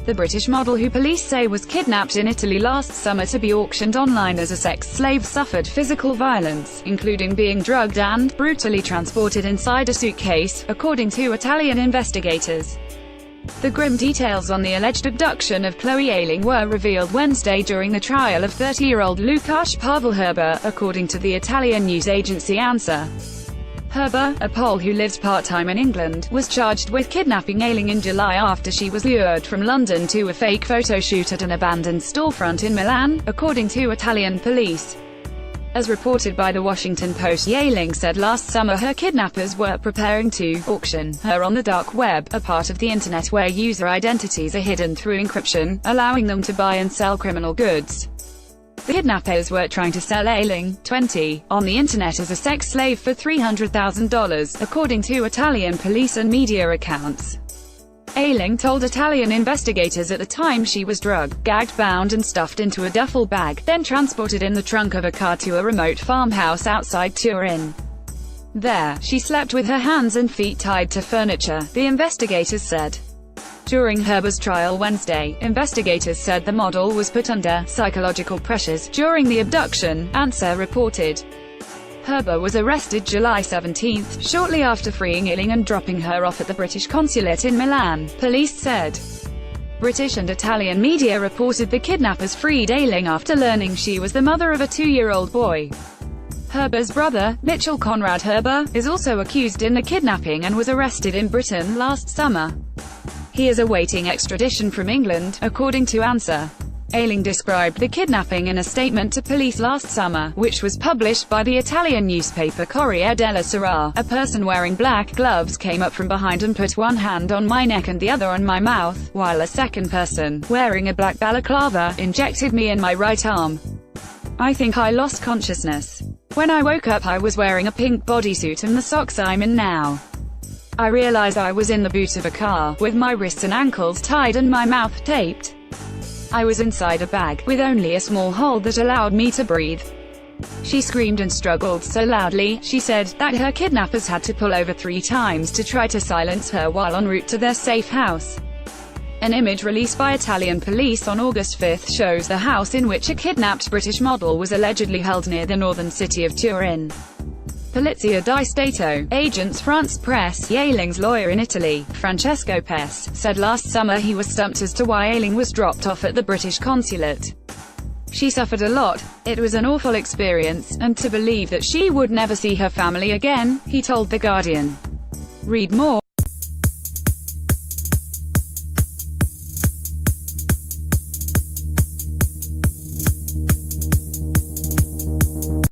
The British model, who police say was kidnapped in Italy last summer to be auctioned online as a sex slave, suffered physical violence, including being drugged and brutally transported inside a suitcase, according to Italian investigators. The grim details on the alleged abduction of Chloe Ayling were revealed Wednesday during the trial of 30-year-old Lukasz Pavel Herber, according to the Italian news agency ANSA. Herber, a Pole who lives part-time in England, was charged with kidnapping Ayling in July after she was lured from London to a fake photo shoot at an abandoned storefront in Milan, according to Italian police. As reported by the Washington Post, Ayling said last summer her kidnappers were preparing to auction her on the dark web, a part of the internet where user identities are hidden through encryption, allowing them to buy and sell criminal goods. The kidnappers were trying to sell Ayling, 20, on the internet as a sex slave for $300,000, according to Italian police and media accounts. Ayling told Italian investigators at the time she was drugged, gagged, bound and stuffed into a duffel bag, then transported in the trunk of a car to a remote farmhouse outside Turin. There, she slept with her hands and feet tied to furniture, the investigators said. During Herber's trial Wednesday, investigators said the model was put under psychological pressures during the abduction, ANSA reported. Herber was arrested July 17, shortly after freeing Ayling and dropping her off at the British consulate in Milan, police said. British and Italian media reported the kidnappers freed Ayling after learning she was the mother of a 2-year-old boy. Herber's brother, Mitchell Conrad Herber, is also accused in the kidnapping and was arrested in Britain last summer. He is awaiting extradition from England, according to ANSA. Ayling described the kidnapping in a statement to police last summer, which was published by the Italian newspaper Corriere della Sera. A person wearing black gloves came up from behind and put one hand on my neck and the other on my mouth, while a second person, wearing a black balaclava, injected me in my right arm. I think I lost consciousness. When I woke up I was wearing a pink bodysuit and the socks I'm in now. I realized I was in the boot of a car, with my wrists and ankles tied and my mouth taped. I was inside a bag, with only a small hole that allowed me to breathe. She screamed and struggled so loudly, she said, that her kidnappers had to pull over 3 times to try to silence her while en route to their safe house. An image released by Italian police on August 5 shows the house in which a kidnapped British model was allegedly held near the northern city of Turin. Polizia di Stato, Agence France Presse, Ayling's lawyer in Italy, Francesco Pes, said last summer he was stumped as to why Ayling was dropped off at the British consulate. She suffered a lot. It was an awful experience, and to believe that she would never see her family again, he told The Guardian. Read more.